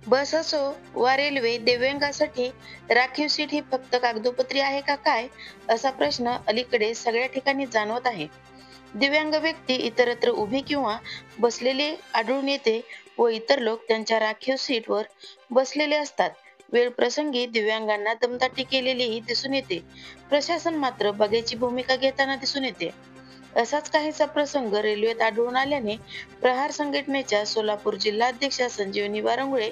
बस असो वा रेल्वे, दिव्यांगासाठी राखीव सीट ही फक्त कागदोपत्री आहे का काय, असा प्रश्न अलीकडे सगळ्या ठिकाणी जाणवत आहे. दिव्यांग व्यक्ती इतरत्र उभी किंवा बसलेले आढळून येते व इतर लोक त्यांच्या राखीव सीटवर बसलेले असतात. वेळ प्रसंगी दिव्यांगांना दमदाटी केलेलीही दिसून येते. प्रशासन मात्र बघ्याची भूमिका घेताना दिसून येते. असाच काहीसा प्रसंग रेल्वेत आढळून आल्याने प्रहार संघटनेच्या सोलापूर जिल्हाध्यक्षा संजीवनी वारंगुळे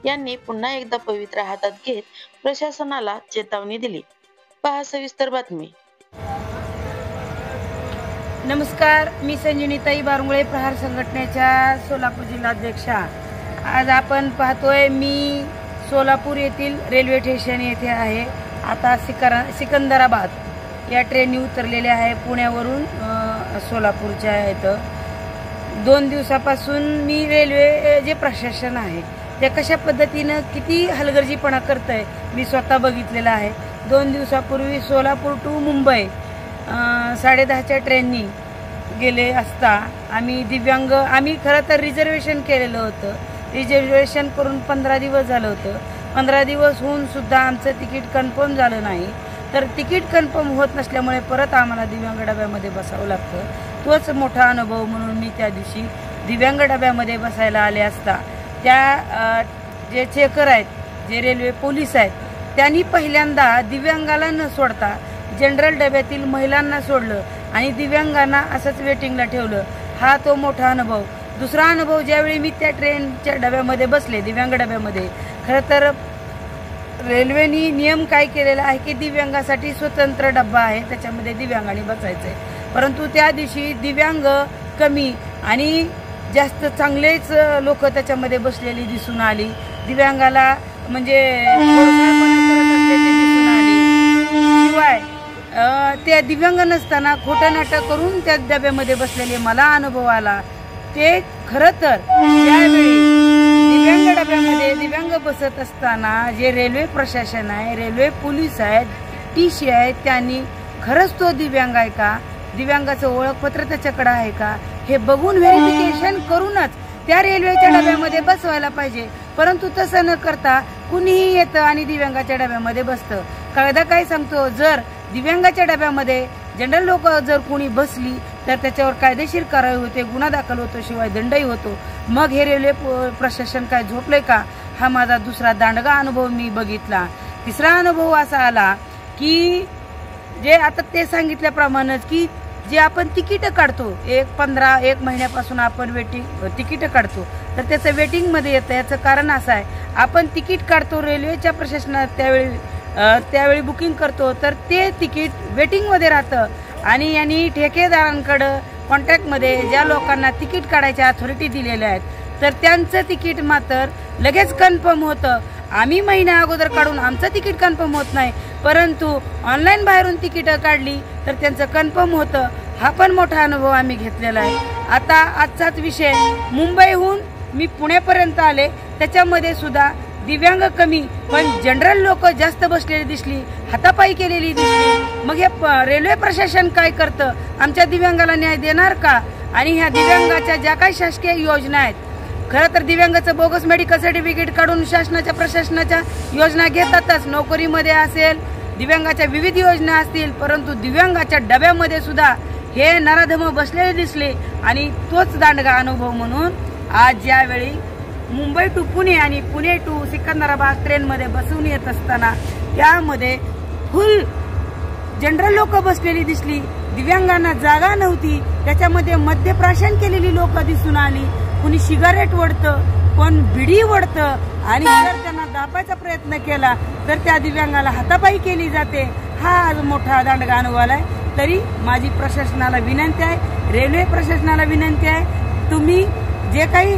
यांनी पुन्हा एकदा पवित्रा हातात घेत प्रशासनाला चेतावणी दिली. पहा सविस्तर बातमी. नमस्कार, मी संजीवनीताई वारंगुळे, प्रहार संघटनेच्या सोलापूर जिल्हाध्यक्षा. आज आपण पाहतोय मी सोलापूर येथील रेल्वे स्टेशन येथे आहे. आता सिकंदराबाद या ट्रेननी उतरलेल्या आहे पुण्यावरून सोलापूरच्या इथं. 2 दिवसापासून मी रेल्वे जे प्रशासन आहे ते कशा पद्धतीनं किती हलगर्जीपणा करत आहे मी स्वतः बघितलेलं आहे. 2 दिवसापूर्वी सोलापूर टू मुंबई 10:30च्या ट्रेननी गेले असता आम्ही खरं तर रिझर्वेशन केलेलं होतं. रिझर्वेशन करून 15 दिवस झालं होतं. 15 दिवस होऊन सुद्धा आमचं तिकीट कन्फर्म झालं नाही. तर तिकीट कन्फर्म होत नसल्यामुळे परत आम्हाला दिव्यांग डब्यामध्ये बसावं लागतं. तोच मोठा अनुभव म्हणून मी त्या दिवशी दिव्यांग डब्यामध्ये बसायला आले असता त्या जे चेकर आहेत, जे रेल्वे पोलीस आहेत, त्यांनी पहिल्यांदा दिव्यांगाला न सोडता जनरल डब्यातील महिलांना सोडलं आणि दिव्यांगांना असंच वेटिंगला ठेवलं. हा तो मोठा अनुभव. दुसरा अनुभव, ज्यावेळी मी त्या ट्रेनच्या डब्यामध्ये बसले, दिव्यांग डब्यामध्ये, खरं तर रेल्वेनी नियम काय केलेला आहे की दिव्यांगासाठी स्वतंत्र डब्बा आहे, त्याच्यामध्ये दिव्यांगांनी बसायचं आहे. परंतु त्या दिवशी दिव्यांग कमी आणि जास्त चांगलेच लोक त्याच्यामध्ये बसलेली दिसून आली. दिव्यांगाला म्हणजे दिसून आली. शिवाय त्या दिव्यांग नसताना खोटं नाटक करून त्या डब्यामध्ये बसलेले मला अनुभव आला. ते खरं तर त्यावेळी दिव्यांग डब्यामध्ये दिव्यांग बसत असताना जे रेल्वे प्रशासन आहे, रेल्वे पोलीस आहेत, टीसी आहेत, त्यांनी खरंच तो दिव्यांग आहे का, दिव्यांगाचं ओळखपत्र त्याच्याकडे आहे का, हे बघून व्हेरिफिकेशन करूनच त्या रेल्वेच्या डब्यामध्ये बसवायला पाहिजे. परंतु तसं न करता कुणीही येतं आणि दिव्यांगाच्या डब्यामध्ये बसतं. कायदा काय सांगतो, जर दिव्यांगाच्या डब्यामध्ये जनरल लोक जर कोणी बसली तर त्याच्यावर कायदेशीर कारवाई होते, गुन्हा दाखल होतो, शिवाय दंडही होतो. मग हे रेल्वे प्रशासन काय झोपले का? हा माझा दुसरा दांडगा अनुभव मी बघितला. तिसरा अनुभव असा आला की जे आता ते सांगितल्याप्रमाणेच की जे आपण तिकीट काढतो, 1 महिन्यापासून आपण तिकीट काढतो, तर त्याचं वेटिंगमध्ये येतं. याचं कारण असं आहे, आपण तिकीट काढतो रेल्वेच्या प्रशासनात त्यावेळी बुकिंग करतो, तर ते तिकीट वेटिंगमध्ये राहतं आणि यांनी ठेकेदारांकडं कॉन्ट्रॅक्टमध्ये ज्या लोकांना तिकीट काढायच्या अथॉरिटी दिलेल्या आहेत, तर त्यांचं तिकीट मात्र लगेच कन्फर्म होतं. आम्ही महिन्या अगोदर काढून आमचं तिकीट कन्फर्म होत नाही, परंतु ऑनलाईन बाहेरून तिकीटं काढली तर त्यांचं कन्फर्म होतं. हा पण मोठा अनुभव आम्ही घेतलेला आहे. आता आजचाच विषय, मुंबईहून मी पुण्यापर्यंत आले, त्याच्यामध्ये सुद्धा दिव्यांग कमी पण जनरल लोक जास्त बसलेली दिसली, हातापायी केलेली दिसली. मग हे रेल्वे प्रशासन काय करतं? आमच्या दिव्यांगाला न्याय देणार का? आणि ह्या दिव्यांगाच्या ज्या काही शासकीय योजना आहेत, खरं तर दिव्यांगाचं बोगस मेडिकल सर्टिफिकेट काढून शासनाच्या प्रशासनाच्या योजना घेतातच. नोकरीमध्ये असेल, दिव्यांगाच्या विविध योजना असतील, परंतु दिव्यांगाच्या डब्यामध्ये सुद्धा हे नराधम बसलेले दिसले. आणि तोच दांडगा अनुभव म्हणून आज ज्यावेळी मुंबई टू पुणे आणि पुणे टू सिकंदराबाद ट्रेनमध्ये बसून येत असताना त्यामध्ये फुल जनरल लोक बसलेली दिसली. दिव्यांगांना जागा नव्हती, त्याच्यामध्ये मद्यप्राशन केलेली लोक दिसून आली. कुणी सिगारेट ओढतं, कोण बिडी ओढतं आणि जर त्यांना दाबायचा प्रयत्न केला तर त्या दिव्यांगाला हातापायी केली जाते. हा आज मोठा दांडगा अनुभव आलाय. तरी माझी प्रशासनाला विनंती आहे, रेल्वे प्रशासनाला विनंती आहे, तुम्ही जे काही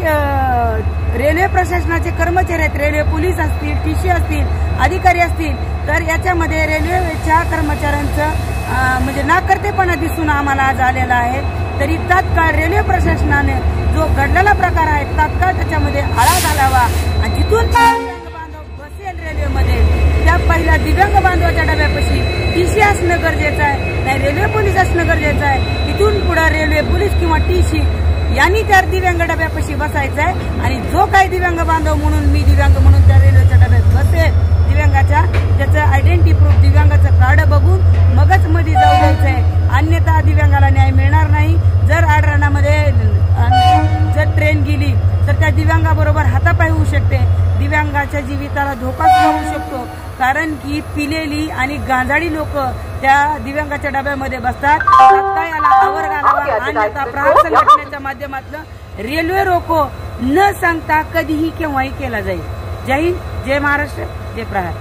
रेल्वे प्रशासनाचे कर्मचारी आहेत, रेल्वे पोलीस असतील, टीसी असतील, अधिकारी असतील, तर याच्यामध्ये रेल्वेच्या कर्मचाऱ्यांचं म्हणजे नाकर्तेपणा दिसून आम्हाला आज आलेला आहे. तरी तात्काळ रेल्वे प्रशासनाने जो घडलेला प्रकार आहे तात्काळ त्याच्यामध्ये आळा घालावा आणि जिथून दिव्यांग बांधव बसेल रेल्वेमध्ये त्या पहिल्या दिव्यांग बांधवाच्या डब्यापाशी टीसी असणं गरजेचं आहे, नाही रेल्वे पोलीस असणं गरजेचं आहे. इथून पुढे रेल्वे पोलीस किंवा टीसी यांनी त्या दिव्यांग डब्यापाशी बसायचं आहे आणि जो काही दिव्यांग बांधव म्हणून मी दिव्यांग म्हणून त्या रेल्वेच्या डब्यात बसेल दिव्यांगाच्या त्याचं आयडेंटिटी प्रूफ दिव्यांगाचं कार्ड बघून मगच मध्ये जाऊ द्यायचंय, अन्यथा दिव्यांगाला न्याय मिळणार नाही. जर आडरानामध्ये जर ट्रेन गेली तर त्या दिव्यांगाबरोबर हातापाय होऊ शकते, दिव्यांगाच्या जीविताला धोका होऊ शकतो. कारण की पिलेली आणि गांजाडी लोक त्या दिव्यांगाच्या डब्यामध्ये बसतात. तात्काळ याला आवर घालावा, अन्यथा प्रहार संघटनेच्या माध्यमातून रेल्वे रोको न सांगता कधीही केव्हाही केला जाईल. जय हिंद, जय महाराष्ट्र, जय प्रहार.